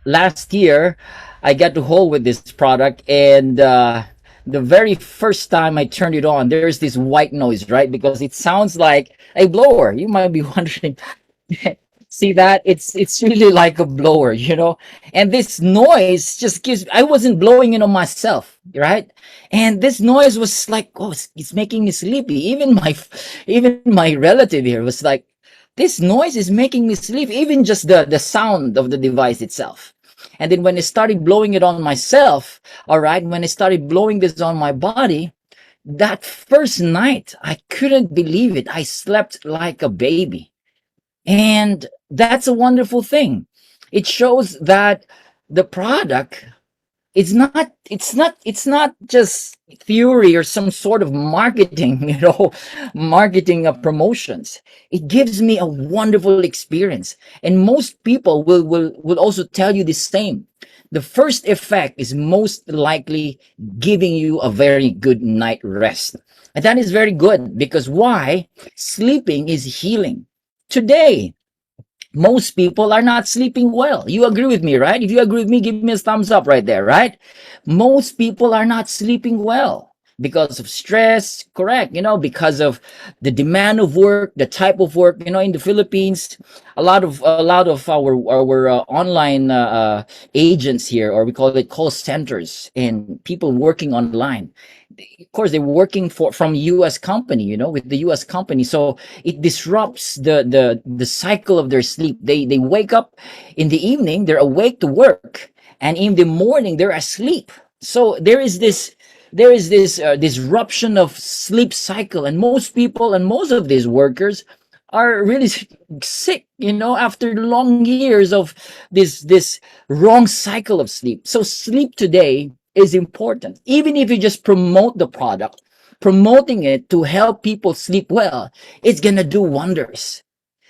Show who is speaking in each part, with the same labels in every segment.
Speaker 1: last year I got to hold with this product, and the very first time I turned it on, there's this white noise, right? Because it sounds like a blower. You might be wondering, see that? It's really like a blower, you know? And this noise just gives, I wasn't blowing it on myself, right? And this noise was like, oh, it's making me sleepy. Even my relative here was like, this noise is making me sleep. Even just the sound of the device itself. And then when I started blowing it on myself, all right, when I started blowing this on my body, that first night, I couldn't believe it. I slept like a baby. And that's a wonderful thing. It shows that the product, it's not just theory or some sort of marketing, marketing of promotions. It gives me a wonderful experience, and most people will also tell you the same. The first effect is most likely giving you a very good night rest, and that is very good, because why? Sleeping is healing. Today, most people are not sleeping well. You agree with me, right? If you agree with me, give me a thumbs up right there, right? Most people are not sleeping well because of stress, correct? Because of the demand of work, the type of work. In the Philippines, a lot of our online agents here, or we call it call centers, and people working online. Of course, they're working from U.S. company, with the U.S. company. So it disrupts the cycle of their sleep. They wake up in the evening, they're awake to work, and in the morning they're asleep. So there is this disruption of sleep cycle, and most people and most of these workers are really sick, after long years of this wrong cycle of sleep. So sleep today is important. Even if you just promote the product, promoting it to help people sleep well, it's gonna do wonders.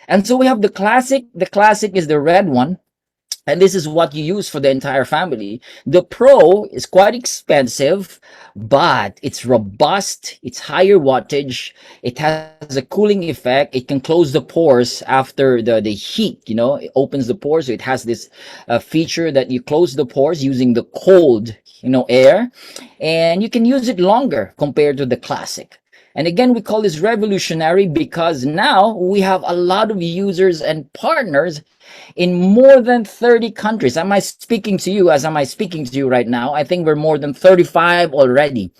Speaker 1: And so we have the classic. The classic is the red one, and this is what you use for the entire family. The Pro is quite expensive, but it's robust, it's higher wattage, it has a cooling effect, it can close the pores after the heat, it opens the pores. So it has this feature that you close the pores using the cold, air, and you can use it longer compared to the classic. And again, we call this revolutionary because now we have a lot of users and partners in more than 30 countries. Am I speaking to you right now? I think we're more than 35 already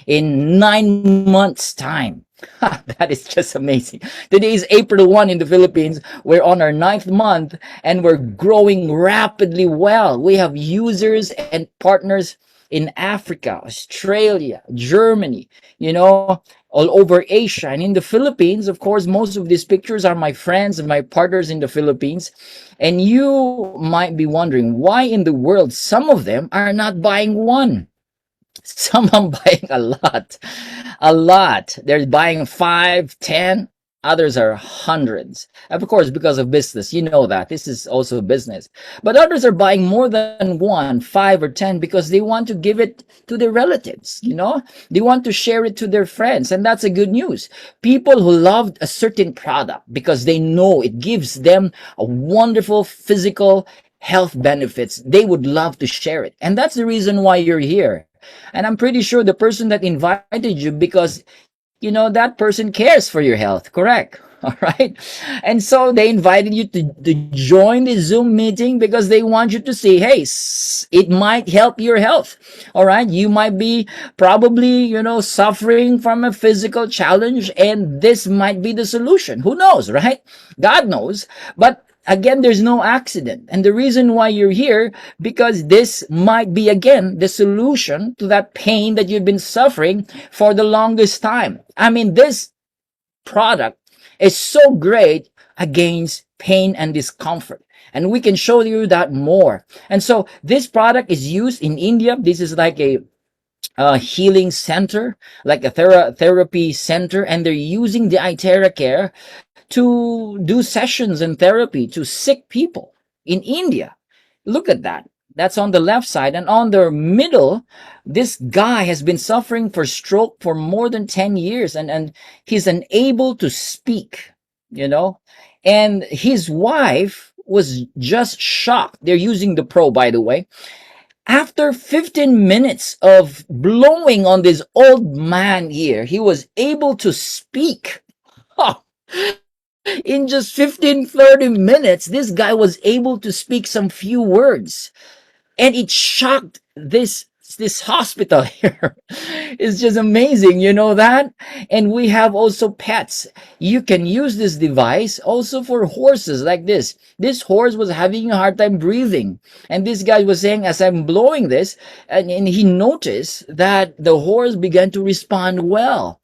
Speaker 1: in 9 months' time. That is just amazing. Today is April 1 in the Philippines. We're on our ninth month, and we're growing rapidly well. We have users and partners in Africa, Australia, Germany, all over Asia, and in the Philippines. Of course, most of these pictures are my friends and my partners in the Philippines. And you might be wondering why in the world some of them are not buying one. Some are buying a lot, a lot. They're buying 5, 10. Others are hundreds. Of course, because of business, that this is also business. But others are buying more than one, 5 or 10, because they want to give it to their relatives. They want to share it to their friends, and that's a good news. People who loved a certain product because they know it gives them a wonderful physical health benefits, they would love to share it, and that's the reason why you're here. And I'm pretty sure the person that invited you, because that person cares for your health, correct? All right. And so they invited you to join the Zoom meeting because they want you to see, hey, it might help your health. All right. You might be probably, suffering from a physical challenge, and this might be the solution. Who knows, right? God knows. But again, there's no accident. And the reason why you're here, because this might be, again, the solution to that pain that you've been suffering for the longest time. I mean, this product is so great against pain and discomfort. And we can show you that more. And so this product is used in India. This is like a healing center, like a therapy center, and they're using the iTera Care to do sessions and therapy to sick people in India. Look at that. That's on the left side. And on the middle, this guy has been suffering for stroke for more than 10 years, and he's unable to speak, and his wife was just shocked. They're using the Pro, by the way. After 15 minutes of blowing on this old man here, he was able to speak. In just 15, 30 minutes, this guy was able to speak some few words, and it shocked this hospital here. It's just amazing, you know that. And we have also pets. You can use this device also for horses. Like this horse was having a hard time breathing, and this guy was saying, as I'm blowing this, and he noticed that the horse began to respond well.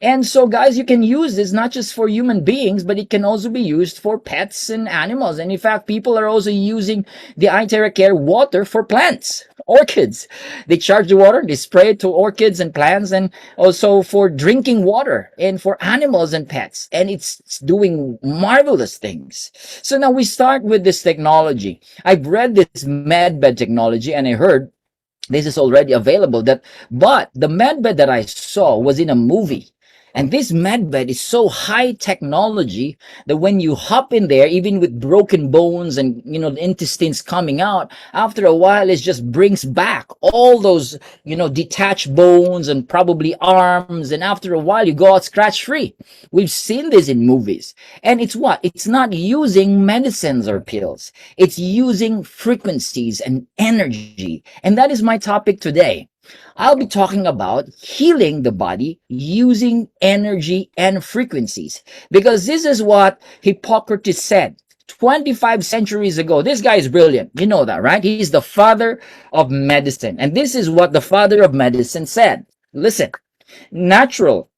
Speaker 1: And so, guys, you can use this not just for human beings, but it can also be used for pets and animals. And in fact, people are also using the iTerra Care water for plants, orchids. They charge the water, they spray it to orchids and plants, and also for drinking water and for animals and pets. And it's doing marvelous things. So now we start with this technology. I've read this medbed technology, and I heard this is already available. But the medbed that I saw was in a movie. And this medbed is so high technology that when you hop in there, even with broken bones and, the intestines coming out, after a while, it just brings back all those, detached bones and probably arms. And after a while, you go out scratch free. We've seen this in movies. And it's what? It's not using medicines or pills. It's using frequencies and energy. And that is my topic today. I'll be talking about healing the body using energy and frequencies, because this is what Hippocrates said 25 centuries ago. This guy is brilliant. You know that, right? He's the father of medicine. And this is what the father of medicine said. Listen, natural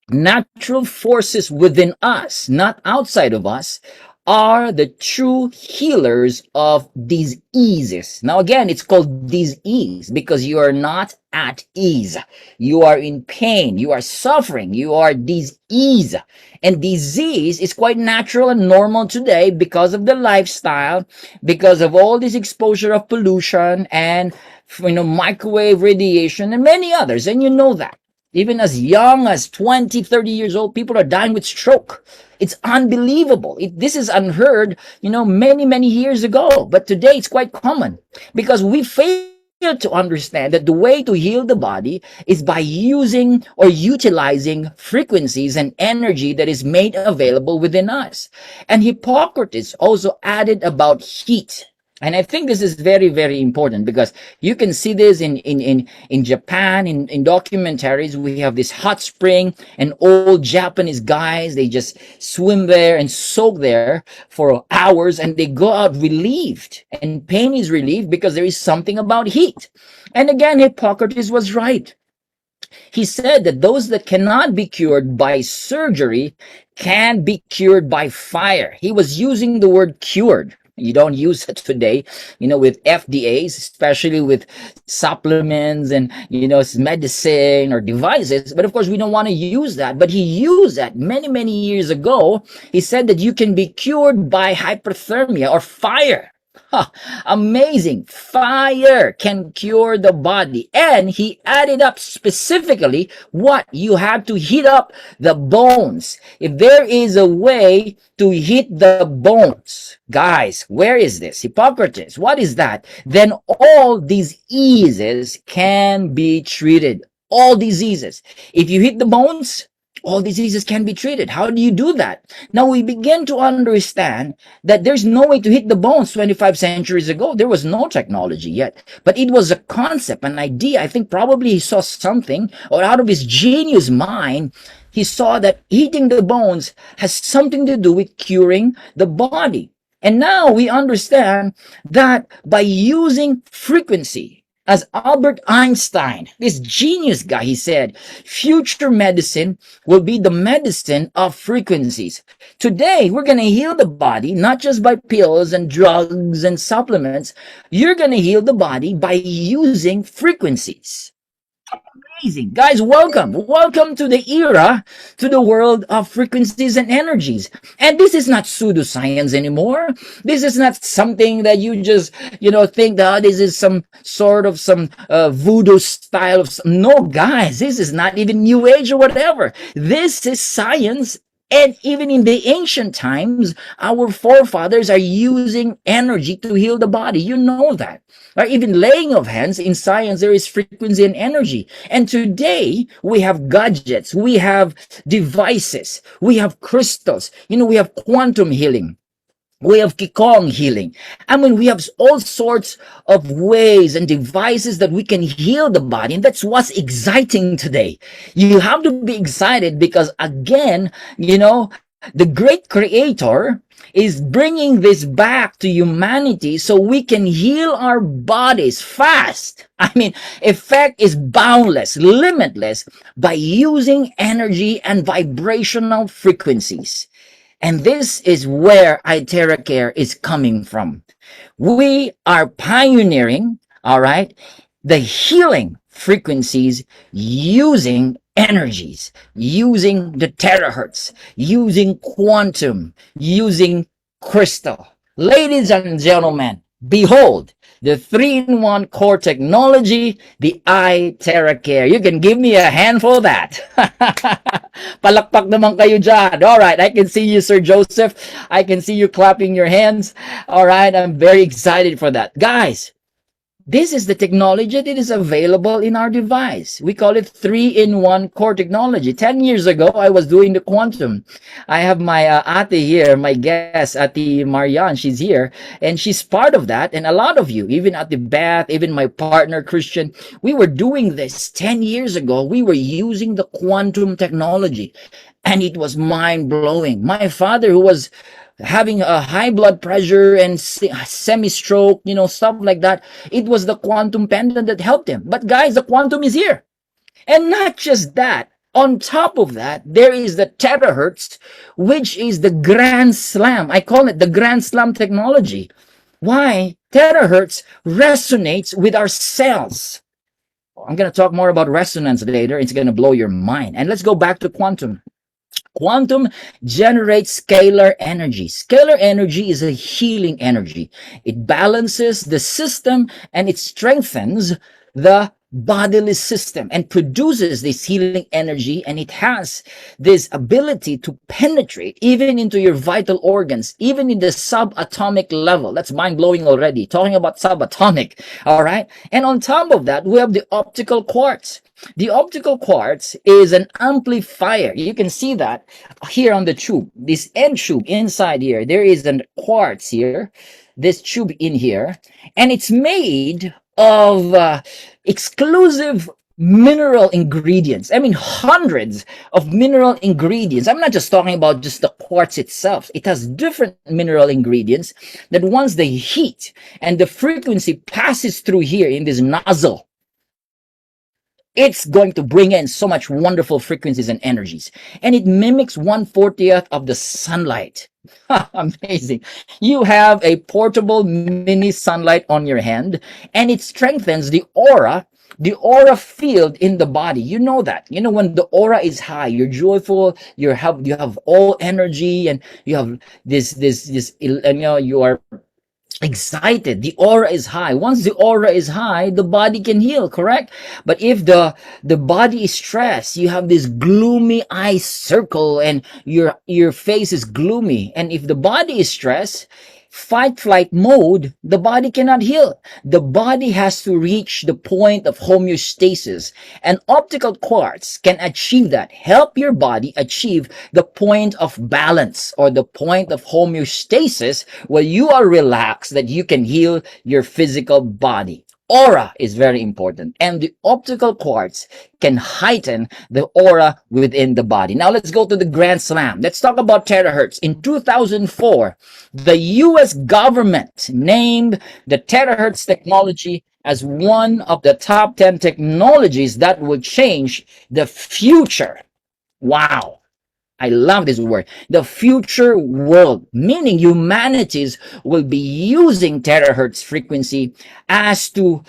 Speaker 1: natural forces within us, not outside of us, are the true healers of diseases. Now, again, it's called disease because you are not at ease. You are in pain. You are suffering. You are disease. And disease is quite natural and normal today because of the lifestyle, because of all this exposure of pollution and, microwave radiation and many others. And you know that. Even as young as 20, 30 years old, people are dying with stroke. It's unbelievable. This is unheard, many, many years ago. But today it's quite common because we fail to understand that the way to heal the body is by using or utilizing frequencies and energy that is made available within us. And Hippocrates also added about heat. And I think this is very, very important because you can see this in Japan, in documentaries. We have this hot spring and old Japanese guys, they just swim there and soak there for hours and they go out relieved. And pain is relieved because there is something about heat. And again, Hippocrates was right. He said that those that cannot be cured by surgery can be cured by fire. He was using the word cured. You don't use it today, with FDAs, especially with supplements and, medicine or devices. But of course, we don't want to use that. But he used that many, many years ago. He said that you can be cured by hyperthermia or fire. Amazing. Fire can cure the body. And he added up specifically what you have to heat up the bones. If there is a way to heat the bones, guys, where is this? Hippocrates. What is that? Then all diseases can be treated. All diseases. If you hit the bones, all diseases can be treated. How do you do that? Now we begin to understand that there's no way to hit the bones 25 centuries ago. There was no technology yet, but it was a concept, an idea. I think probably he saw something, or out of his genius mind, he saw that hitting the bones has something to do with curing the body. And now we understand that by using frequency, as Albert Einstein, this genius guy, he said, future medicine will be the medicine of frequencies. Today, we're going to heal the body, not just by pills and drugs and supplements. You're going to heal the body by using frequencies. Amazing. Guys, welcome. Welcome to the era, to the world of frequencies and energies. And this is not pseudoscience anymore. This is not something that you just, think that this is some sort of voodoo style of. No, guys, this is not even new age or whatever. This is science And even in the ancient times, our forefathers are using energy to heal the body. You know that. Right? Even laying of hands in science, there is frequency and energy. And today, we have gadgets, we have devices, we have crystals, we have quantum healing. We have Qigong healing. I mean, we have all sorts of ways and devices that we can heal the body. And that's what's exciting today. You have to be excited because, again, the great creator is bringing this back to humanity so we can heal our bodies fast. I mean, effect is boundless, limitless by using energy and vibrational frequencies. And this is where iTerracare is coming from. We are pioneering, all right, the healing frequencies using energies, using the terahertz, using quantum, using crystal. Ladies and gentlemen, behold the 3-in-1 core technology, the iTerracare. You can give me a hand for that. Palakpak naman kayo dyan. All right, I can see you, Sir Joseph. I can see you clapping your hands. All right, I'm very excited for that. Guys, this is the technology that is available in our device. We call it 3-in-1 core technology. 10 years ago, I was doing the quantum. I have my ate here, my guest, Ate Marianne. She's here, and she's part of that. And a lot of you, even at the Beth, even my partner, Christian, we were doing this 10 years ago. We were using the quantum technology, and it was mind-blowing. My father, who was having a high blood pressure and semi-stroke, stuff like that. It was the quantum pendant that helped him. But guys, the quantum is here. And not just that. On top of that, there is the terahertz, which is the grand slam. I call it the grand slam technology. Why? Terahertz resonates with our cells. I'm going to talk more about resonance later. It's going to blow your mind. And let's go back to quantum. Quantum generates scalar energy. Scalar energy is a healing energy. It balances the system and it strengthens the bodily system and produces this healing energy, and it has this ability to penetrate even into your vital organs, even in the subatomic level. That's mind-blowing already, talking about subatomic. All right, and on top of that, we have the optical quartz. The optical quartz is an amplifier. You can see that here on the tube, this end tube inside here. There is a quartz here, this tube in here, and it's made of exclusive mineral ingredients. I mean, hundreds of mineral ingredients. I'm not just talking about just the quartz itself. It has different mineral ingredients that once the heat and the frequency passes through here in this nozzle, it's going to bring in so much wonderful frequencies and energies. And it mimics 1/40th of the sunlight. Amazing. You have a portable mini sunlight on your hand, and it strengthens the aura field in the body. You know that. When the aura is high, you're joyful, you have all energy, and you have this, you are excited. The aura is high. Once the aura is high, the body can heal, correct? But if the body is stressed, you have this gloomy eye circle and your face is gloomy. And if the body is stressed, fight flight mode, the body cannot heal. The body has to reach the point of homeostasis, and optical quartz can achieve that. Help your body achieve the point of balance or the point of homeostasis where you are relaxed, that you can heal your physical body. Aura is very important, and the optical quartz can heighten the aura within the body. Now let's go to the grand slam. Let's talk about terahertz. In 2004, the US government named the terahertz technology as one of the top 10 technologies that will change the future. Wow. I love this word. The future world, meaning humanities will be using terahertz frequency as to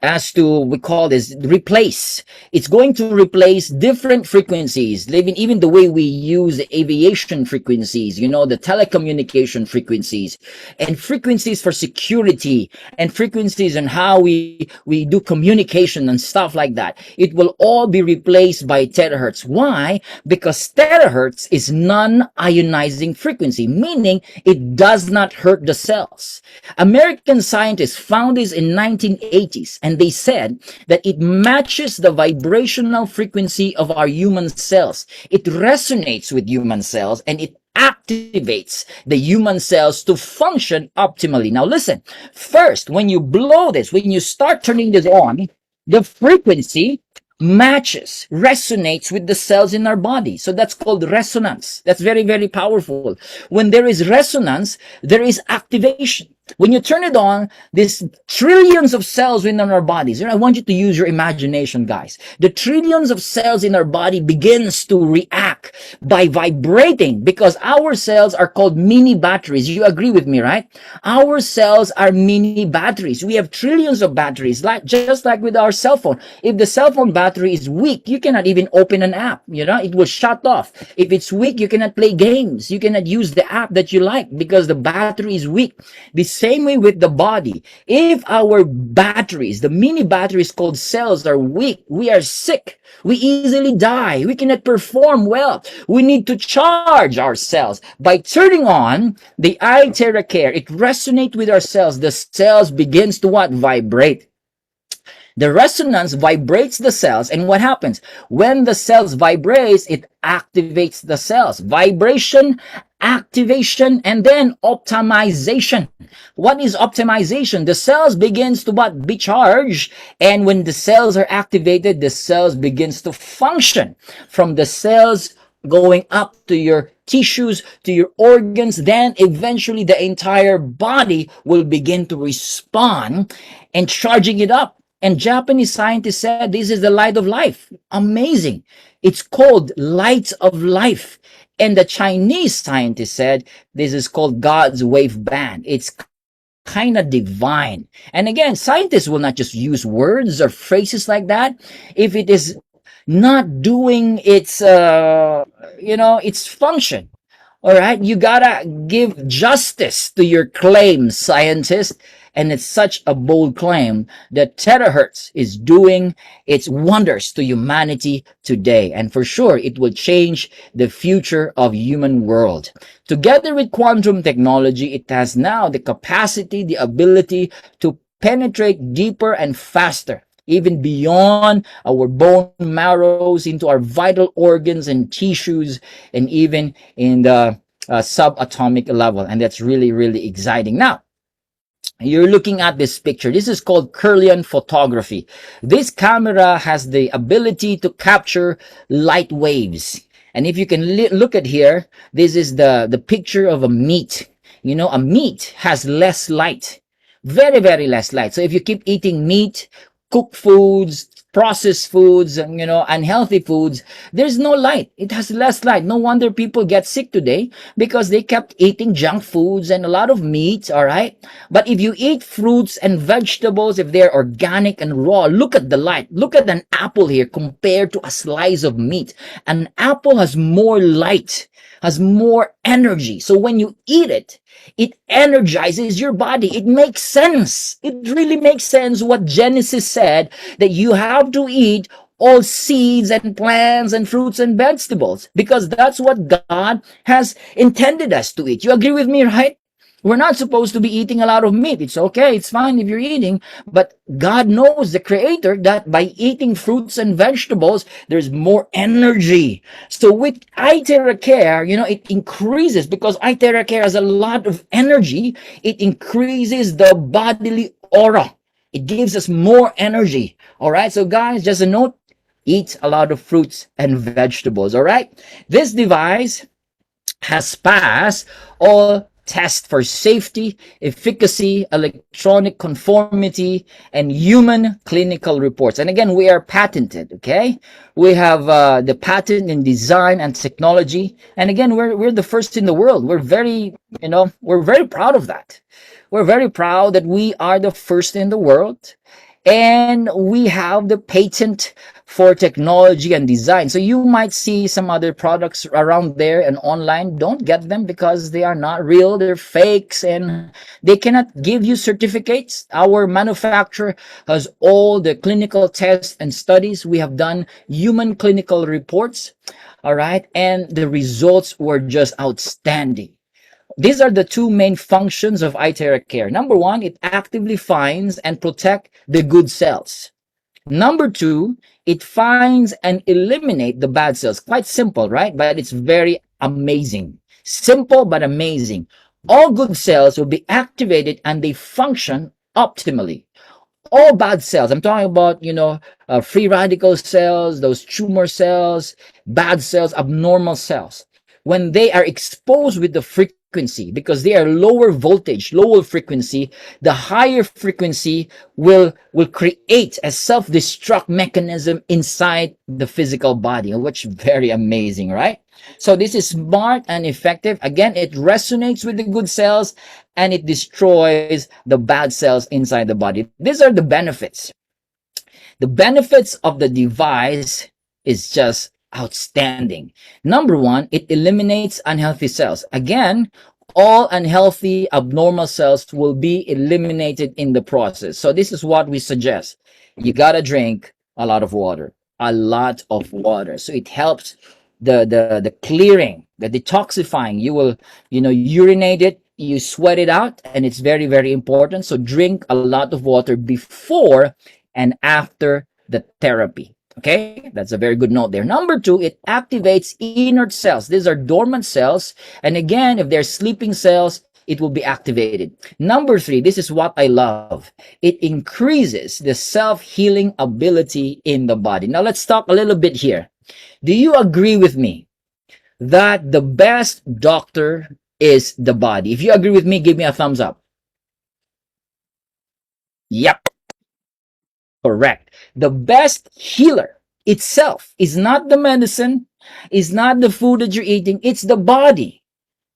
Speaker 1: as to, we call this replace. It's going to replace different frequencies, even the way we use the aviation frequencies, the telecommunication frequencies, and frequencies for security, and frequencies on how we do communication and stuff like that. It will all be replaced by terahertz. Why? Because terahertz is non-ionizing frequency, meaning it does not hurt the cells. American scientists found this in 1980s, and they said that it matches the vibrational frequency of our human cells. It resonates with human cells, and it activates the human cells to function optimally. Now listen, first, when you blow this, when you start turning this on, the frequency matches, resonates with the cells in our body. So that's called resonance. That's very, very powerful. When there is resonance, there is activation. When you turn it on, there's trillions of cells within our bodies. I want you to use your imagination, guys. The trillions of cells in our body begins to react by vibrating, because our cells are called mini batteries. You agree with me, right? Our cells are mini batteries. We have trillions of batteries, just like with our cell phone. If the cell phone battery is weak, you cannot even open an app. It will shut off. If it's weak, you cannot play games. You cannot use the app that you like because the battery is weak. The same way with the body. If our batteries, the mini batteries called cells, are weak, we are sick. We easily die. We cannot perform well. We need to charge our cells by turning on the iTerra It resonates with our cells. The cells begins to what? Vibrate. The resonance vibrates the cells, and what happens? When the cells vibrates, it activates the cells. Vibration, activation, and then optimization. What is optimization? The cells begins to what? Be charged, and when the cells are activated, the cells begins to function. From the cells going up to your tissues, to your organs, then eventually the entire body will begin to respond and charging it up. And Japanese scientists said this is the light of life. Amazing. It's called light of life. And the Chinese scientists said this is called God's wave band. It's kind of divine. And again, scientists will not just use words or phrases like that if it is not doing its function. All right, you gotta give justice to your claim, scientists. And it's such a bold claim that terahertz is doing its wonders to humanity today. And for sure, it will change the future of human world. Together with quantum technology, it has now the capacity, the ability to penetrate deeper and faster, even beyond our bone marrows, into our vital organs and tissues, and even in the subatomic level. And that's really, really exciting. Now, you're looking at this picture. This is called Kirlian photography. This camera has the ability to capture light waves. And if you can look at here, this is the picture of a meat. A meat has less light. Very, very less light. So if you keep eating meat, cooked foods, processed foods, unhealthy foods, there's no light. It has less light. No wonder people get sick today, because they kept eating junk foods and a lot of meat, all right? But if you eat fruits and vegetables, if they're organic and raw, look at the light. Look at an apple here compared to a slice of meat. An apple has more light, has more energy. So when you eat it, it energizes your body. It makes sense. It really makes sense what Genesis said, that you have to eat all seeds and plants and fruits and vegetables, because that's what God has intended us to eat. You agree with me, right? We're not supposed to be eating a lot of meat. It's okay. It's fine if you're eating. But God knows, the Creator, that by eating fruits and vegetables, there's more energy. So with iTerra Care, it increases, because iTerra Care has a lot of energy. It increases the bodily aura. It gives us more energy. All right. So guys, just a note, eat a lot of fruits and vegetables. All right. This device has passed all tests for safety, efficacy, electronic conformity, and human clinical reports. And again, we are patented, okay? We have the patent in design and technology. And again, we're the first in the world. We're very proud of that. We're very proud that we are the first in the world. And we have the patent for technology and design. So you might see some other products around there and online. Don't get them because they are not real. They're fakes and they cannot give you certificates. Our manufacturer has all the clinical tests and studies. We have done human clinical reports. All right. And the results were just outstanding. These are the two main functions of iTerra Care. Number one, it actively finds and protect the good cells. Number two, it finds and eliminate the bad cells. Quite simple, right? But it's very amazing. Simple but amazing. All good cells will be activated and they function optimally. All bad cells, I'm talking about, free radical cells, those tumor cells, bad cells, abnormal cells, when they are exposed with the frequency, because they are lower voltage, lower frequency, the higher frequency will create a self-destruct mechanism inside the physical body, which is very amazing, right? So this is smart and effective. Again, it resonates with the good cells and it destroys the bad cells inside the body. These are the benefits. The benefits of the device is just outstanding. Number one, it eliminates unhealthy cells. Again, all unhealthy abnormal cells will be eliminated in the process. So this is what we suggest. You gotta drink a lot of water, a lot of water. So it helps the clearing, the detoxifying. You will, urinate it, you sweat it out, and it's very, very important. So drink a lot of water before and after the therapy. Okay, that's a very good note there. Number two, it activates inert cells. These are dormant cells. And again, if they're sleeping cells, it will be activated. Number three, this is what I love. It increases the self-healing ability in the body. Now let's talk a little bit here. Do you agree with me that the best doctor is the body? If you agree with me, give me a thumbs up. Yep. Correct. The best healer itself is not the medicine, is not the food that you're eating, it's the body.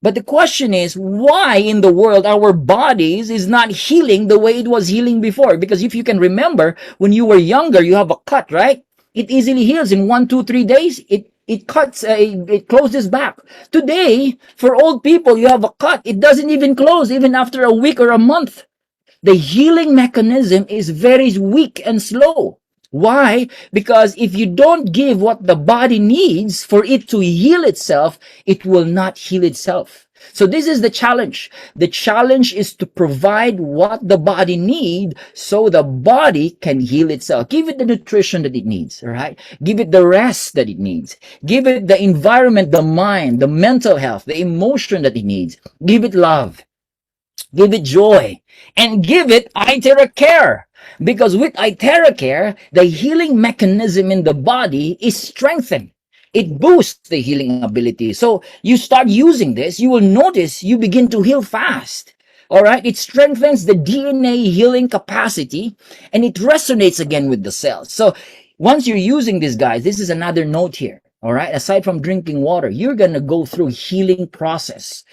Speaker 1: But the question is, why in the world our bodies is not healing the way it was healing before? Because if you can remember, when you were younger, you have a cut, right? It easily heals in 1, 2, 3 days. It cuts, it closes back. Today, for old people, you have a cut. It doesn't even close, even after a week or a month. The healing mechanism is very weak and slow. Why? Because if you don't give what the body needs for it to heal itself, it will not heal itself. So this is the challenge. The challenge is to provide what the body needs so the body can heal itself. Give it the nutrition that it needs, right? Give it the rest that it needs. Give it the environment, the mind, the mental health, the emotion that it needs. Give it love. Give it joy, and give it iTerra Care. Because with iTerra Care, the healing mechanism in the body is strengthened. It boosts the healing ability. So you start using this, you will notice you begin to heal fast. All right, it strengthens the DNA healing capacity and it resonates again with the cells. So once you're using this, guys, this is another note here. All right, aside from drinking water, you're going to go through healing process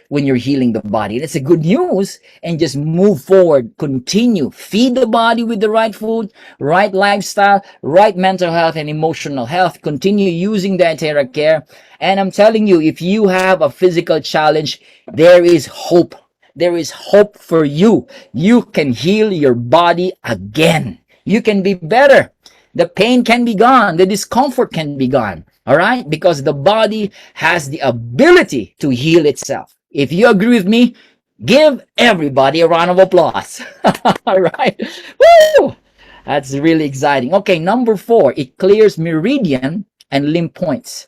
Speaker 1: when you're healing the body. That's a good news. And just move forward, continue, feed the body with the right food, right lifestyle, right mental health and emotional health. Continue using the iTerra Care. And I'm telling you, if you have a physical challenge, there is hope. There is hope for you. You can heal your body again. You can be better. The pain can be gone. The discomfort can be gone. All right? Because the body has the ability to heal itself. If you agree with me, give everybody a round of applause. All right. Woo! That's really exciting. Okay, number 4, it clears meridian and limb points.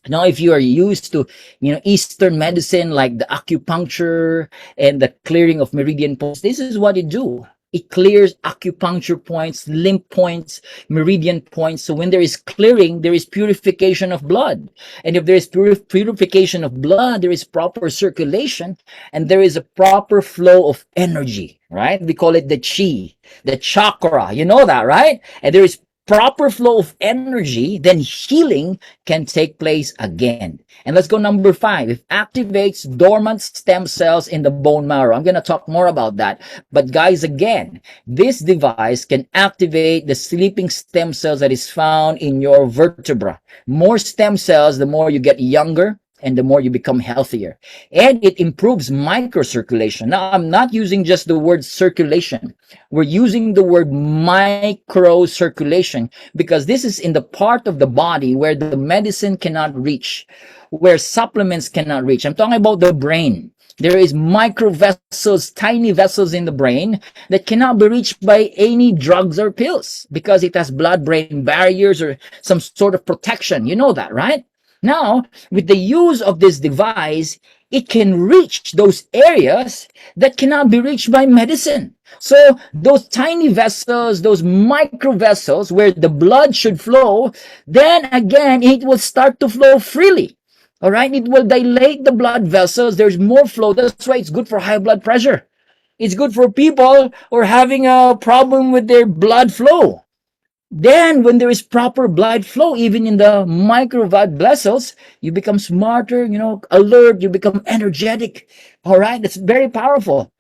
Speaker 1: Now, if you are used to, Eastern medicine like the acupuncture and the clearing of meridian points, this is what it do. It clears acupuncture points, limb points, meridian points. So when there is clearing, there is purification of blood. And if there is purification of blood, there is proper circulation and there is a proper flow of energy, right? We call it the chi, the chakra. You know that, right? And there is proper flow of energy, then healing can take place again. And let's go number 5. It activates dormant stem cells in the bone marrow. I'm going to talk more about that. But guys, again, this device can activate the sleeping stem cells that is found in your vertebra. More stem cells, the more you get younger, and the more you become healthier. And it improves microcirculation. Now, I'm not using just the word circulation. We're using the word microcirculation because this is in the part of the body where the medicine cannot reach, where supplements cannot reach. I'm talking about the brain. There is micro vessels, tiny vessels in the brain that cannot be reached by any drugs or pills because it has blood-brain barriers or some sort of protection. You know that, right? Now, with the use of this device, it can reach those areas that cannot be reached by medicine. So those tiny vessels, those micro vessels where the blood should flow, then again, it will start to flow freely. All right, it will dilate the blood vessels. There's more flow. That's why it's good for high blood pressure. It's good for people who are having a problem with their blood flow. Then, when there is proper blood flow, even in the micro blood vessels, you become smarter, alert, you become energetic. All right, that's very powerful.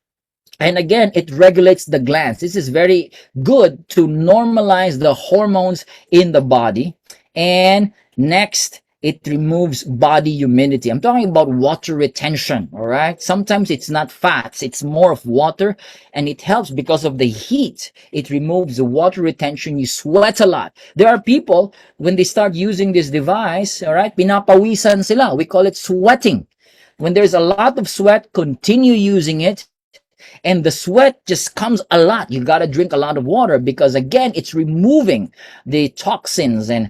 Speaker 1: And again, it regulates the glands. This is very good to normalize the hormones in the body. And next, it removes body humidity. I'm talking about water retention, all right? Sometimes it's not fats, it's more of water, and it helps because of the heat. It removes the water retention. You sweat a lot. There are people, when they start using this device, all right, pinapawisan sila. We call it sweating. When there's a lot of sweat, continue using it. And the sweat just comes a lot. You got to drink a lot of water because again, it's removing the toxins and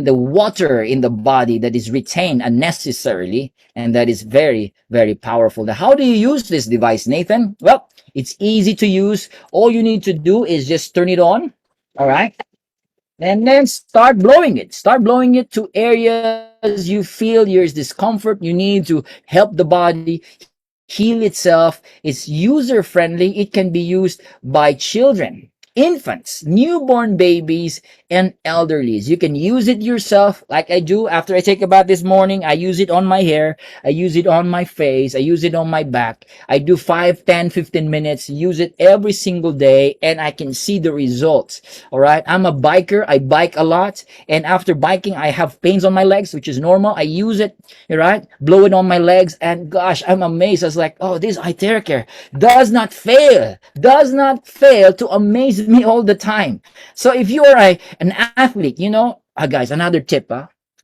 Speaker 1: the water in the body that is retained unnecessarily. And that is very, very powerful. Now, how do you use this device, Nathan? Well, it's easy to use. All you need to do is just turn it on. All right. And then start blowing it. Start blowing it to areas you feel there's discomfort. You need to help the body heal itself. It's user friendly. It can be used by children, infants, newborn babies, and elderlies. You can use it yourself like I do after I take a bath this morning. I use it on my hair. I use it on my face. I use it on my back. I do 5, 10, 15 minutes, use it every single day, and I can see the results. All right. I'm a biker. I bike a lot. And after biking, I have pains on my legs, which is normal. I use it, all right, blow it on my legs, and gosh, I'm amazed. I was like, oh, this Iteracare does not fail to amaze me all the time. So if you are an athlete, guys, another tip,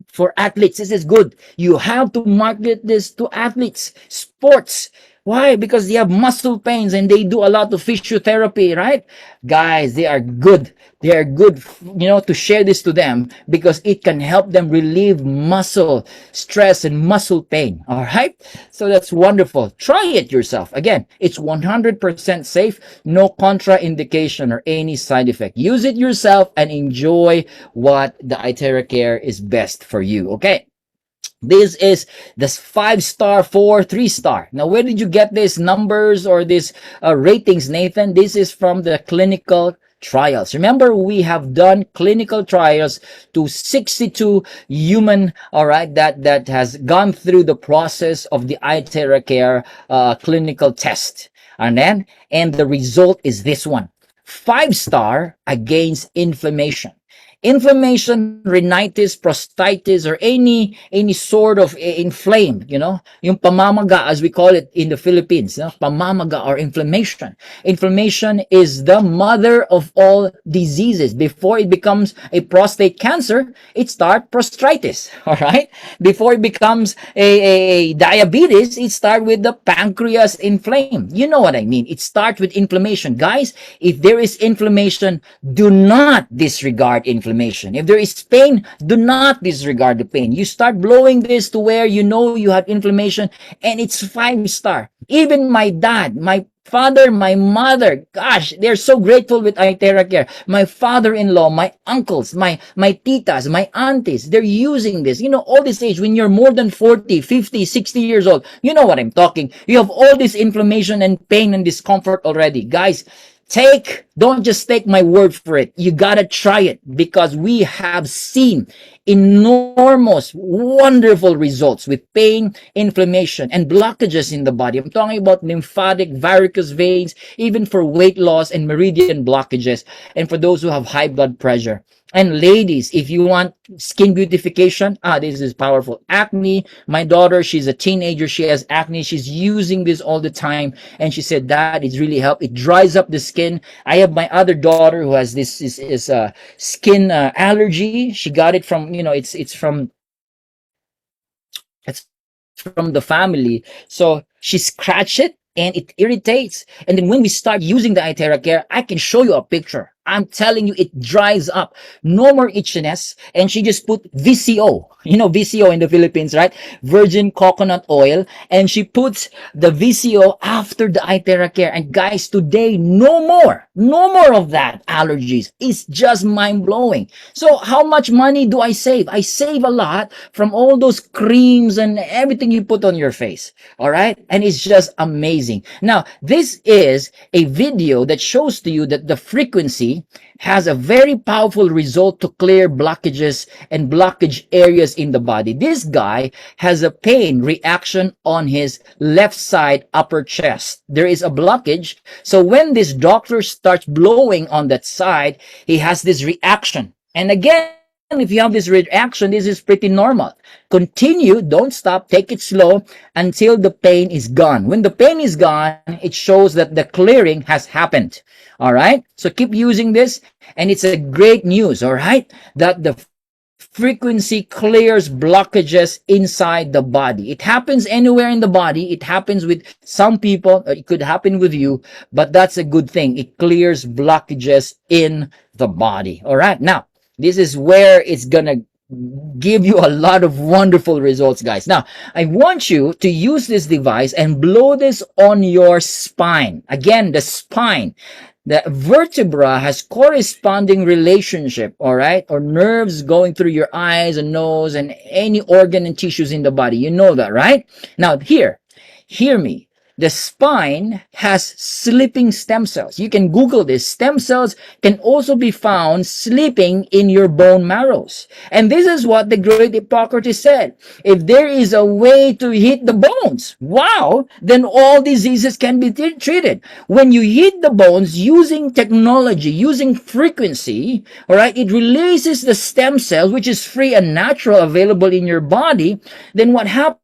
Speaker 1: for athletes, this is good. You have to market this to athletes, sports. Why? Because they have muscle pains and they do a lot of physiotherapy, right? Guys, they are good. They are good, to share this to them because it can help them relieve muscle stress and muscle pain. All right. So that's wonderful. Try it yourself. Again, it's 100% safe. No contraindication or any side effect. Use it yourself and enjoy what the Iteracare is best for you. Okay. This is the 5-star, 4, 3-star. Now, where did you get these numbers or these ratings, Nathan? This is from the clinical trials. Remember, we have done clinical trials to 62 human, all right, that has gone through the process of the Iteracare clinical test. And the result is this one. 5-star against inflammation. Inflammation, rhinitis, prostatitis, or any sort of inflamed, yung pamamaga as we call it in the Philippines, pamamaga or inflammation. Inflammation is the mother of all diseases. Before it becomes a prostate cancer, it starts prostatitis, all right? Before it becomes a diabetes, it starts with the pancreas inflamed. You know what I mean? It starts with inflammation. Guys, if there is inflammation, do not disregard inflammation. If there is pain, do not disregard the pain. You start blowing this to where you know you have inflammation and it's 5-star. Even my dad, my father, my mother, gosh, they're so grateful with Iteracare. My father-in-law, my uncles, my titas, my aunties, they're using this. All this age, when you're more than 40, 50, 60 years old, you know what I'm talking. You have all this inflammation and pain and discomfort already. Guys, take Don't just take my word for it. You gotta try it, because we have seen enormous, wonderful results with pain, inflammation, and blockages in the body. I'm talking about lymphatic, varicose veins, even for weight loss and meridian blockages, and for those who have high blood pressure. And ladies, if you want skin beautification, this is powerful. Acne, my daughter, she's a teenager, she has acne, she's using this all the time, and she said that it's really helped. It dries up the skin. I have my other daughter who has this is skin allergy. She got it from, it's from the family. So she scratch it and it irritates. And then when we start using the iTerra Care, I can show you a picture. I'm telling you, it dries up. No more itchiness. And she just put VCO. You know VCO in the Philippines, right? Virgin coconut oil. And she puts the VCO after the iTerra Care. And guys, today, no more. No more of that allergies. It's just mind blowing. So how much money do I save? I save a lot from all those creams and everything you put on your face. All right. And it's just amazing. Now, this is a video that shows to you that the frequency has a very powerful result to clear blockages and blockage areas in the body. This guy has a pain reaction on his left side upper chest. There is a blockage. So when this doctor starts blowing on that side, he has this reaction. And again, if you have this reaction, this is pretty normal. Continue, don't stop, take it slow until the pain is gone. When the pain is gone, it shows that the clearing has happened. All right? So keep using this, and it's a great news, all right? That the frequency clears blockages inside the body. It happens anywhere in the body. It happens with some people, or it could happen with you, but that's a good thing. It clears blockages in the body. All right? Now, this is where it's gonna give you a lot of wonderful results, guys. Now, I want you to use this device and blow this on your spine. Again, the spine. The vertebra has corresponding relationship, all right, or nerves going through your eyes and nose and any organ and tissues in the body. You know that, right? Now, hear me. The spine has sleeping stem cells. You can Google this. Stem cells can also be found sleeping in your bone marrows. And this is what the great Hippocrates said. If there is a way to hit the bones, wow, then all diseases can be treated. When you hit the bones using technology, using frequency, all right, it releases the stem cells, which is free and natural, available in your body. Then what happens?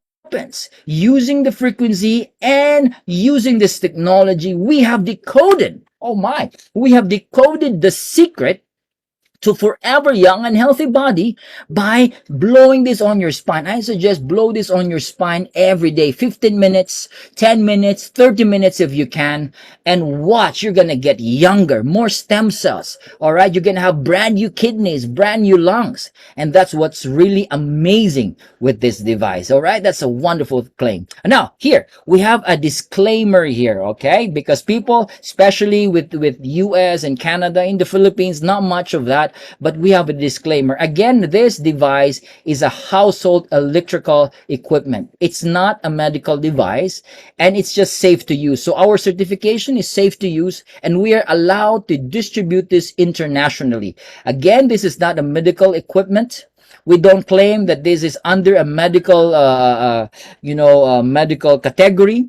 Speaker 1: Using the frequency and using this technology, we have decoded, we have decoded the secret to forever young and healthy body by blowing this on your spine. I suggest blow this on your spine every day, 15 minutes, 10 minutes, 30 minutes if you can, and watch. You're going to get younger, more stem cells. All right. You're going to have brand new kidneys, brand new lungs. And that's what's really amazing with this device. All right. That's a wonderful claim. Now, here we have a disclaimer here. Okay. Because people, especially with US and Canada, in the Philippines, not much of that. But we have a disclaimer. Again, this device is a household electrical equipment. It's not a medical device, and it's just safe to use. So our certification is safe to use, and we are allowed to distribute this internationally. Again, this is not a medical equipment. We don't claim that this is under a medical, medical category.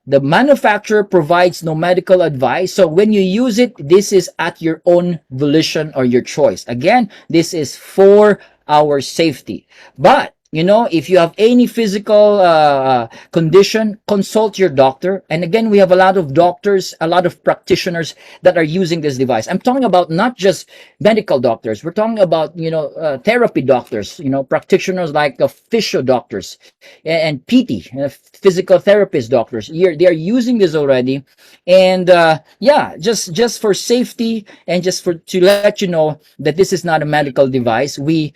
Speaker 1: The manufacturer provides no medical advice. So when you use it, this is at your own volition or your choice. Again, this is for our safety. But if you have any physical condition, consult your doctor. And again, we have a lot of doctors, a lot of practitioners that are using this device. I'm talking about not just medical doctors. We're talking about, therapy doctors, practitioners like physio doctors and PT, physical therapist doctors. They are using this already. And just for safety and just to let you know that this is not a medical device, we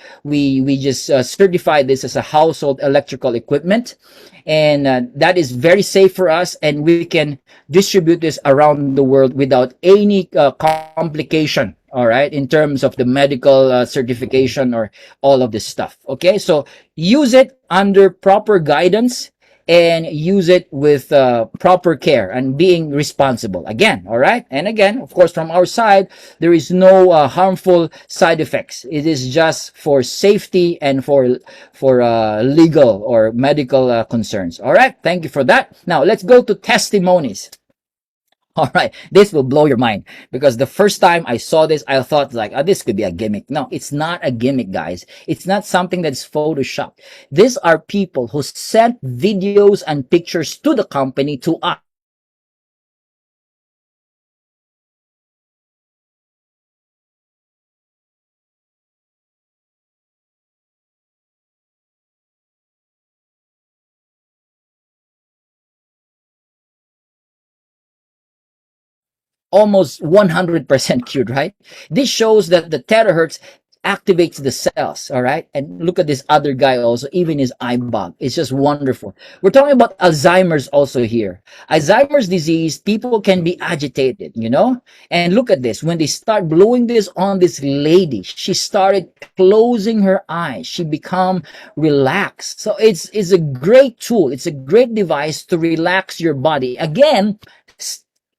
Speaker 1: just certify this as a household electrical equipment, and that is very safe for us, and we can distribute this around the world without any complication, all right, in terms of the medical certification or all of this stuff. Okay, so use it under proper guidance, and use it with proper care and being responsible. Again, all right? And again, of course, from our side, there is no harmful side effects. It is just for safety and for legal or medical concerns. All right? Thank you for that. Now, let's go to testimonies. All right, this will blow your mind because the first time I saw this, I thought like, oh, this could be a gimmick. No, it's not a gimmick, guys. It's not something that's photoshopped. These are people who sent videos and pictures to the company to us. And we actually tested this device. And this device is almost 100% cured, right? This shows that the terahertz activates the cells, all right? And look at this other guy also, even his eyeball. It's just wonderful. We're talking about Alzheimer's also here. Alzheimer's disease, people can be agitated, you know? And look at this. When they start blowing this on this lady, she started closing her eyes. She become relaxed. So it's a great tool. It's a great device to relax your body. Again,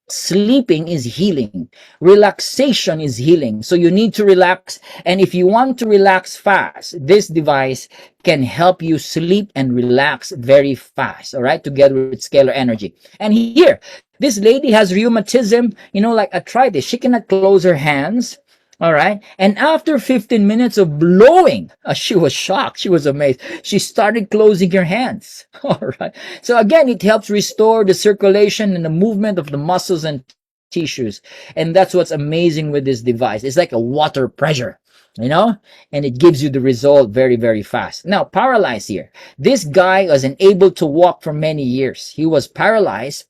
Speaker 1: sleeping is healing. Relaxation is healing. So you need to relax. And if you want to relax fast, this device can help you sleep and relax very fast. All right. Together with scalar energy. And here, this lady has rheumatism, you know, like arthritis. She cannot close her hands. All right. And after 15 minutes of blowing, she was shocked. She was amazed. She started closing her hands. All right. So again, it helps restore the circulation and the movement of the muscles and tissues. And that's what's amazing with this device. It's like a water pressure, you know, and it gives you the result very, very fast. Now, paralyzed here. This guy was unable to walk for many years. He was paralyzed,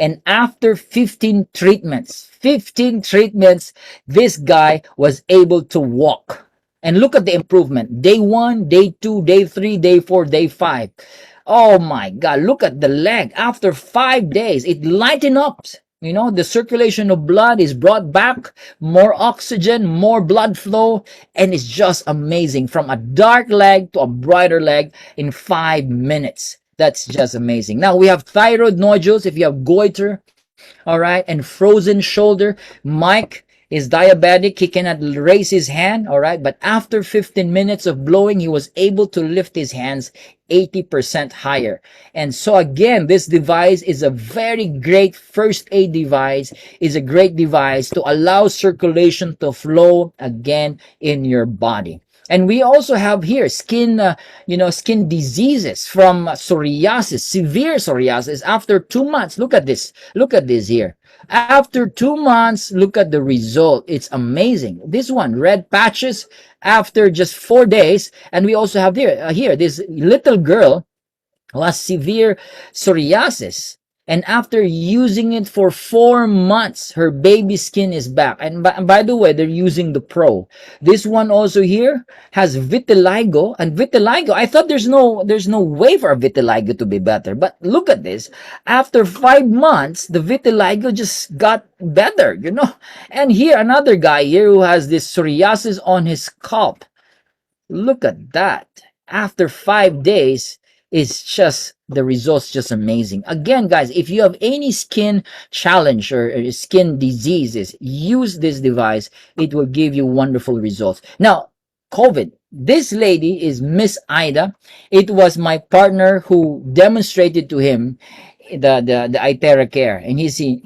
Speaker 1: and after 15 treatments, this guy was able to walk. And look at the improvement. Day 1, day 2, day 3, day 4, day 5. Oh my God, look at the leg. After 5 days, it lightened up. You know, the circulation of blood is brought back, more oxygen, more blood flow, and it's just amazing. From a dark leg to a brighter leg in 5 minutes. That's just amazing. Now we have thyroid nodules. If you have goiter, all right, and frozen shoulder. Mike is diabetic. He cannot raise his hand, all right, but after 15 minutes of blowing, he was able to lift his hands 80% higher. And so again, this device is a very great first aid device, is a great device to allow circulation to flow again in your body. And we also have here skin, skin diseases from psoriasis, severe psoriasis. After 2 months, look at this. Look at this here. After 2 months, look at the result. It's amazing. This one, red patches after just 4 days. And we also have here this little girl who has severe psoriasis. And after using it for 4 months, her baby skin is back. And by the way, they're using the Pro. This one also here has vitiligo. And vitiligo, I thought there's no way for vitiligo to be better. But look at this. After 5 months, the vitiligo just got better, you know. And here, another guy here who has this psoriasis on his scalp. Look at that. After 5 days, it's just the results just amazing. Again, guys, if you have any skin challenge or skin diseases, use this device. It will give you wonderful results. Now, COVID. This lady is Miss Ida. It was my partner who demonstrated to him the Itera Care, and he's in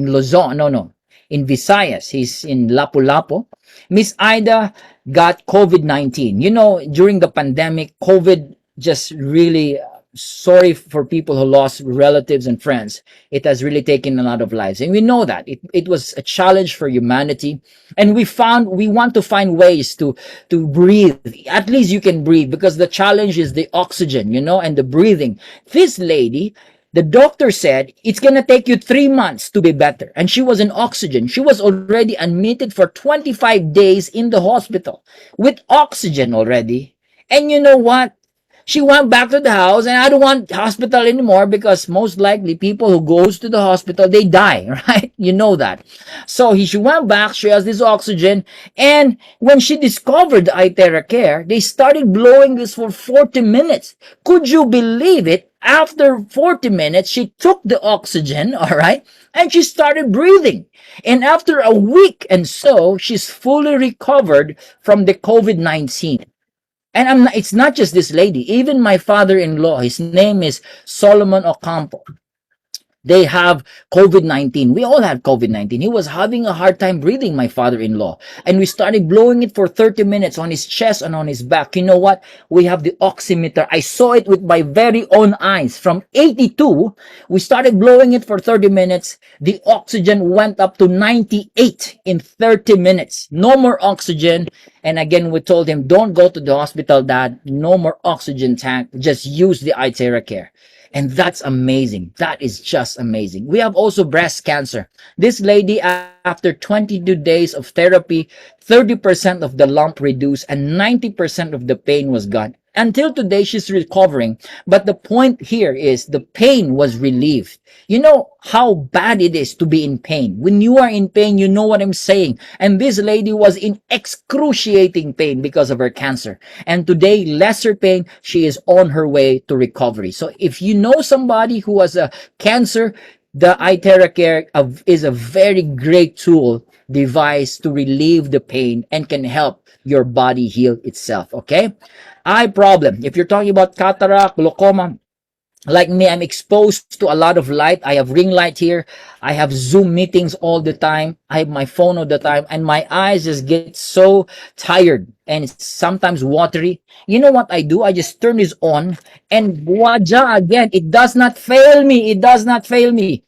Speaker 1: Luzon. No, in Visayas. He's in Lapu-Lapu. Miss Ida got COVID-19. You know, during the pandemic, COVID just really, sorry for people who lost relatives and friends. It has really taken a lot of lives. And we know that. It was a challenge for humanity. And we want to find ways to breathe. At least you can breathe, because the challenge is the oxygen, you know, and the breathing. This lady, the doctor said it's going to take you 3 months to be better. And she was in oxygen. She was already admitted for 25 days in the hospital with oxygen already. And you know what? She went back to the house, and I don't want hospital anymore because most likely people who goes to the hospital, they die, right? You know that. So she went back, she has this oxygen, and when she discovered the Itera Care, they started blowing this for 40 minutes. Could you believe it? After 40 minutes, she took the oxygen, all right, and she started breathing. And after a week and so, she's fully recovered from the COVID-19. And it's not just this lady, even my father-in-law, his name is Solomon Ocampo. They have COVID-19. We all had COVID-19. He was having a hard time breathing, my father-in-law. And we started blowing it for 30 minutes on his chest and on his back. You know what? We have the oximeter. I saw it with my very own eyes. From 82, we started blowing it for 30 minutes. The oxygen went up to 98 in 30 minutes. No more oxygen. And again, we told him, don't go to the hospital, Dad. No more oxygen tank. Just use the Itera Care. And that's amazing. That is just amazing. We have also breast cancer. This lady, after 22 days of therapy, 30% of the lump reduced and 90% of the pain was gone. Until today, she's recovering. But the point here is the pain was relieved. You know how bad it is to be in pain. When you are in pain, you know what I'm saying. And this lady was in excruciating pain because of her cancer. And today, lesser pain, she is on her way to recovery. So if you know somebody who has a cancer, the Itera Care is a very great tool device to relieve the pain and can help your body heal itself. Okay? Eye problem. If you're talking about cataract, glaucoma, like me, I'm exposed to a lot of light. I have ring light here. I have Zoom meetings all the time. I have my phone all the time, and my eyes just get so tired and it's sometimes watery. You know what I do? I just turn this on, and voila, again, it does not fail me. It does not fail me.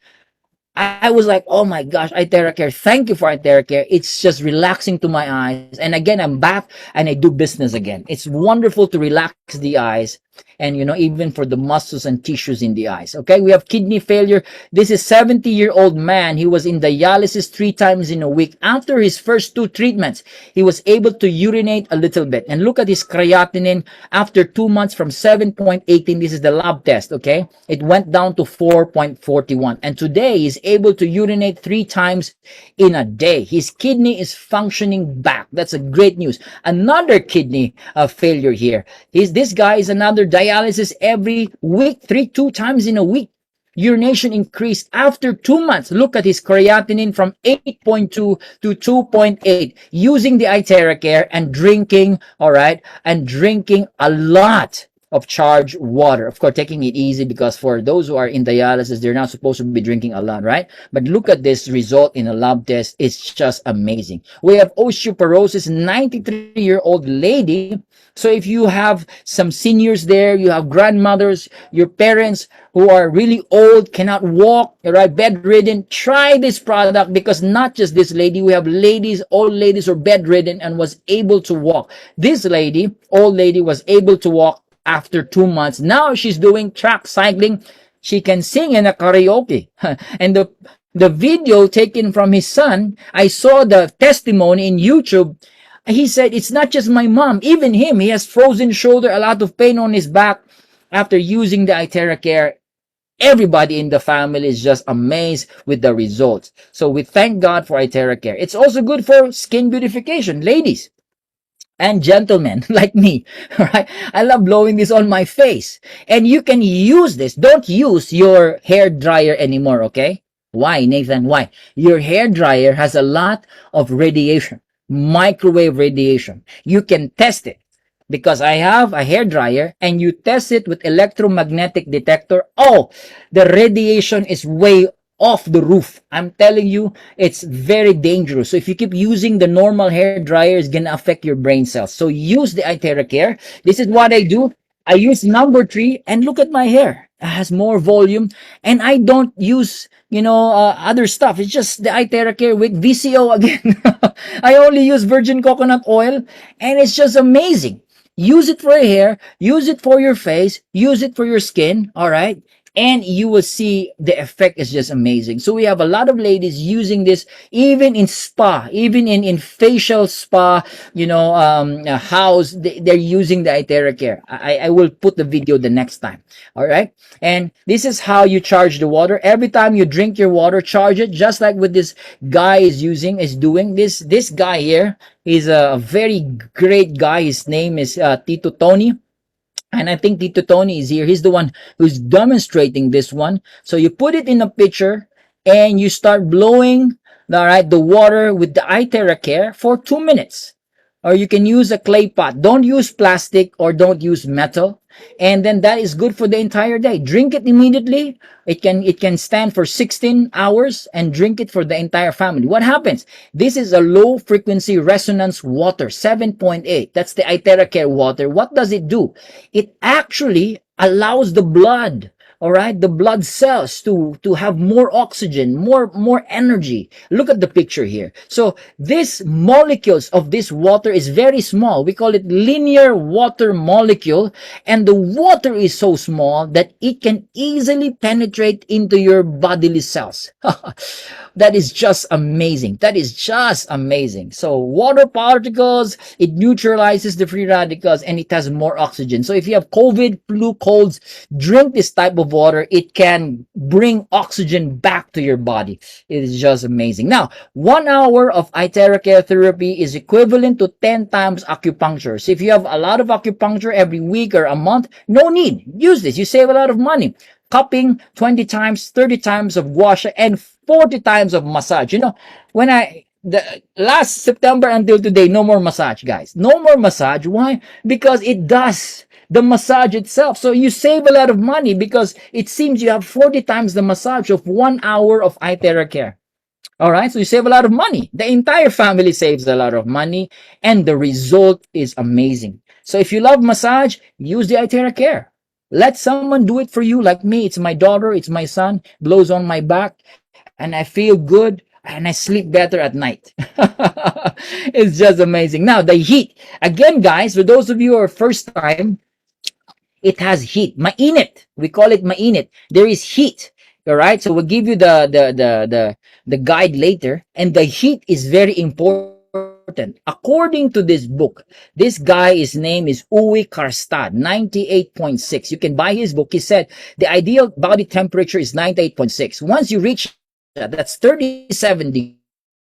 Speaker 1: I was like, oh my gosh, Itera Care. Thank you for Itera Care. It's just relaxing to my eyes. And again, I'm back and I do business again. It's wonderful to relax the eyes and, even for the muscles and tissues in the eyes. Okay. We have kidney failure. This is 70-year-old man. He was in dialysis 3 times in a week. After his first 2 treatments, he was able to urinate a little bit. And look at his creatinine after 2 months from 7.18. This is the lab test. Okay. It went down to 4.41. And today he's able to urinate 3 times in a day. His kidney is functioning back. That's a great news. Another kidney failure here. This guy is another dialysis every week, 2 times in a week. Urination increased after 2 months. Look at his creatinine from 8.2 to 2.8 using the Itera Care and drinking, all right, and drinking a lot of charged water. Of course, taking it easy because for those who are in dialysis, they're not supposed to be drinking a lot, right? But look at this result in a lab test. It's just amazing. We have osteoporosis, 93-year-old lady. So if you have some seniors there, you have grandmothers, your parents who are really old, cannot walk, right, bedridden, try this product because not just this lady, we have ladies, old ladies who are bedridden and was able to walk. This lady, old lady, was able to walk after 2 months. Now she's doing track cycling. She can sing in a karaoke. And the video taken from his son, I saw the testimony in YouTube. He said, it's not just my mom, even him. He has frozen shoulder, a lot of pain on his back after using the Itera Care. Everybody in the family is just amazed with the results. So we thank God for Itera Care. It's also good for skin beautification. Ladies and gentlemen like me, right? I love blowing this on my face. And you can use this. Don't use your hair dryer anymore, okay? Why, Nathan? Why? Your hair dryer has a lot of radiation, microwave radiation. You can test it because I have a hair dryer and you test it with electromagnetic detector. Oh, the radiation is way off the roof. I'm telling you, it's very dangerous. So if you keep using the normal hair dryer, it's gonna affect your brain cells. So use the Itera Care. This is what I do. I use number 3 and look at my hair. It has more volume and I don't use, other stuff. It's just the Itera Care with VCO again. I only use virgin coconut oil and it's just amazing. Use it for your hair, use it for your face, use it for your skin, all right? and you will see the effect is just amazing. So we have a lot of ladies using this even in spa, even in facial spa, house, they're using the Itera Care. I will put the video the next time. All right. And this is how you charge the water. Every time you drink your water, charge it, just like what this guy is doing. This guy here is a very great guy. His name is Tito Tony, and I think Tito Tony is here. He's the one who's demonstrating this one. So you put it in a pitcher and you start blowing, all right, the water with the Itera Care for 2 minutes. Or you can use a clay pot. Don't use plastic or don't use metal. And then that is good for the entire day. Drink it immediately. It can stand for 16 hours and drink it for the entire family. What happens? This is a low frequency resonance water, 7.8. That's the Itera Care water. What does it do? It actually allows the blood, all right, the blood cells to have more oxygen, more energy. Look at the picture here. So these molecules of this water is very small. We call it linear water molecule, and the water is so small that it can easily penetrate into your bodily cells. That is just amazing. That is just amazing. So water particles, it neutralizes the free radicals, and it has more oxygen. So if you have COVID, flu, colds, drink this type of water. It can bring oxygen back to your body. It is just amazing. Now, 1 hour of Itera Care therapy is equivalent to 10 times acupuncture. So if you have a lot of acupuncture every week or a month, no need. Use this. You save a lot of money. Cupping 20 times, 30 times of gua sha, and 40 times of massage. When the last September until today, no more massage, guys. No more massage. Why? Because it does the massage itself. So you save a lot of money because it seems you have 40 times the massage of 1 hour of Itera Care. All right, so you save a lot of money. The entire family saves a lot of money, and the result is amazing. So if you love massage, use the Itera Care. Let someone do it for you, like me. It's my daughter, it's my son, blows on my back, and I feel good, and I sleep better at night. It's just amazing. Now, the heat. Again, guys, for those of you who are first time, it has heat. Mainit. We call it mainit. There is heat. All right. So we'll give you the guide later. And the heat is very important. According to this book, this guy, his name is Uwe Karstad, 98.6. You can buy his book. He said the ideal body temperature is 98.6. Once you reach that, that's 37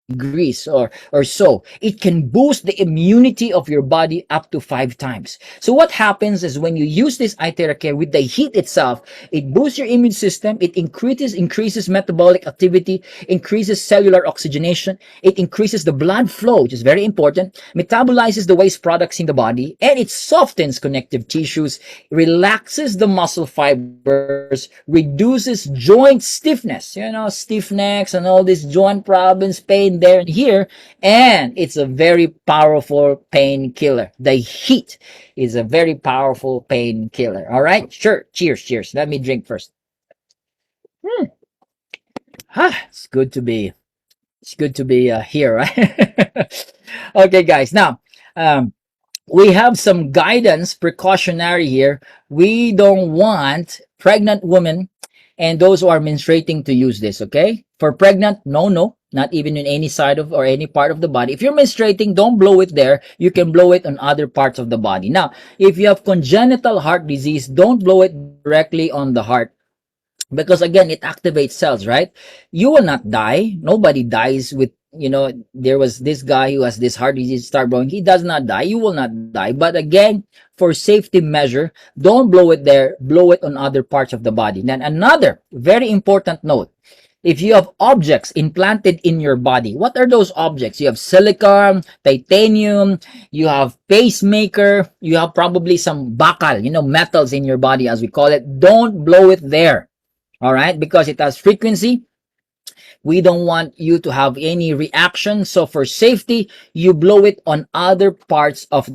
Speaker 1: degrees or so, it can boost the immunity of your body up to 5 times. So what happens is when you use this Itera Care with the heat itself, it boosts your immune system, it increases metabolic activity, increases cellular oxygenation, it increases the blood flow, which is very important, metabolizes the waste products in the body, and it softens connective tissues, relaxes the muscle fibers, reduces joint stiffness, stiff necks and all these joint problems, pain there and here, and it's a very powerful painkiller. The heat is a very powerful painkiller. All right, sure. Cheers. Let me drink first. Hmm. It's good to be. It's good to be here, right? Okay, guys. Now, um, we have some guidance precautionary here. We don't want pregnant women and those who are menstruating to use this, okay? For pregnant, no, not even in any side of or any part of the body. If you're menstruating, don't blow it there. You can blow it on other parts of the body. Now, if you have congenital heart disease, don't blow it directly on the heart, because again, it activates cells, right? You will not die. Nobody dies with, there was this guy who has this heart disease, start blowing. He does not die. You will not die. But again, for safety measure, don't blow it there. Blow it on other parts of the body. Then another very important note. If you have objects implanted in your body, what are those objects? You have silicone, titanium, you have pacemaker, you have probably some bakal, metals in your body as we call it. Don't blow it there. All right, because it has frequency. We don't want you to have any reaction. So for safety, you blow it on other parts of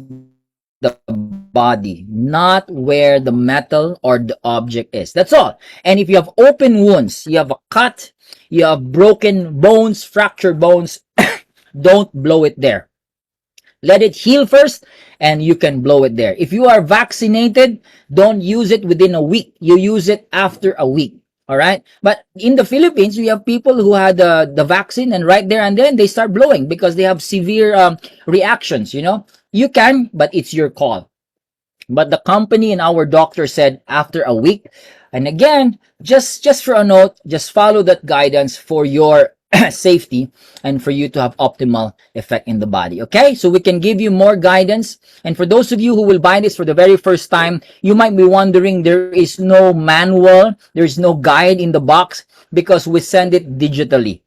Speaker 1: the body, not where the metal or the object is. That's all. And if you have open wounds, you have a cut, you have broken bones, fractured bones, don't blow it there. Let it heal first, and you can blow it there. If you are vaccinated, don't use it within a week. You use it after a week. All right. But in the Philippines, we have people who had the vaccine, and right there and then they start blowing because they have severe reactions. You can, but it's your call. But the company and our doctor said after a week. And again, just for a note, just follow that guidance for your safety and for you to have optimal effect in the body. Okay, so we can give you more guidance. And for those of you who will buy this for the very first time, you might be wondering, there is no manual, there is no guide in the box, because we send it digitally.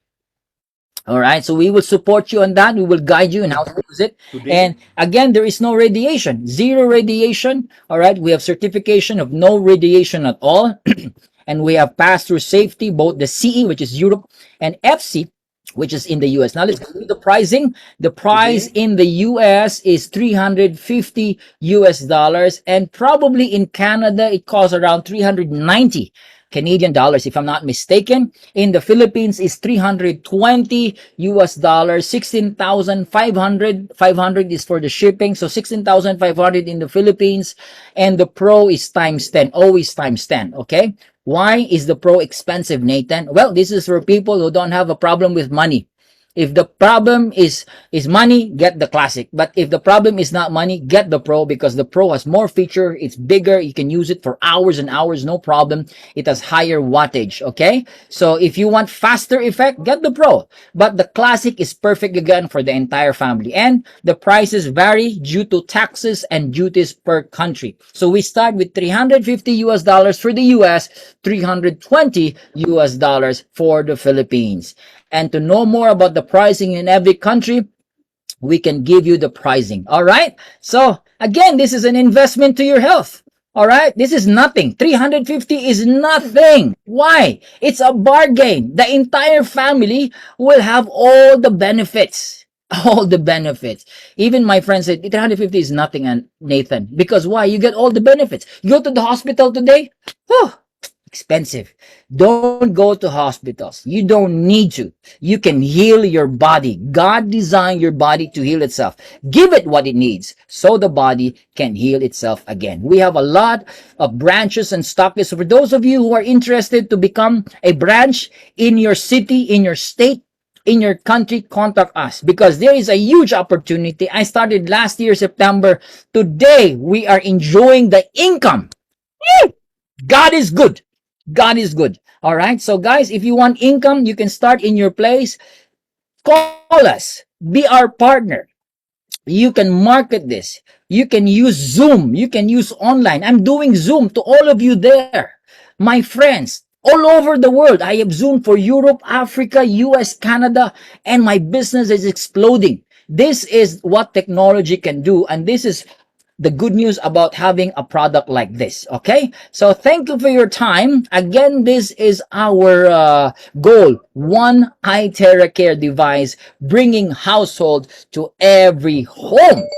Speaker 1: All right, so we will support you on that. We will guide you in how to use it. And again, there is no radiation, zero radiation. All right, we have certification of no radiation at all. And we have passed through safety, both the CE, which is Europe, and FC, which is in the US. Now let's go to the pricing. The price in the US is $350, and probably in Canada it costs around 390 Canadian dollars, if I'm not mistaken. In the Philippines is 320 US dollars, 16,500. 500 is for the shipping, so 16,500 in the Philippines, and the Pro is times 10, always times 10, okay? Why is the Pro expensive, Nathan? Well, this is for people who don't have a problem with money. If the problem is money, get the Classic. But if the problem is not money, get the Pro, because the Pro has more feature. It's bigger. You can use it for hours and hours, no problem. It has higher wattage, okay? So if you want faster effect, get the Pro. But the Classic is perfect again for the entire family. And the prices vary due to taxes and duties per country. So we start with 350 US dollars for the US, 320 US dollars for the Philippines. And to know more about the pricing in every country, we can give you the pricing. All right. So again, this is an investment to your health. All right. This is nothing. 350 is nothing. Why? It's a bargain. The entire family will have all the benefits. All the benefits. Even my friend said 350 is nothing, and Nathan, because why? You get all the benefits. You go to the hospital today. Whew, expensive. Don't go to hospitals. You don't need to. You can heal your body. God designed your body to heal itself. Give it what it needs so the body can heal itself again. We have a lot of branches and stockists. So for those of you who are interested to become a branch in your city, in your state, in your country, contact us, because there is a huge opportunity. I started last year, September. Today, we are enjoying the income. God is good. God is good. All right. So guys, if you want income, you can start in your place. Call us. Be our partner. You can market this. You can use Zoom. You can use online. I'm doing Zoom to all of you there. My friends, all over the world. I have Zoom for Europe, Africa, US, Canada, and my business is exploding. This is what technology can do, and this is the good news about having a product like this. Okay, so thank you for your time. Again, this is our goal: one iTerra Care device, bringing household to every home.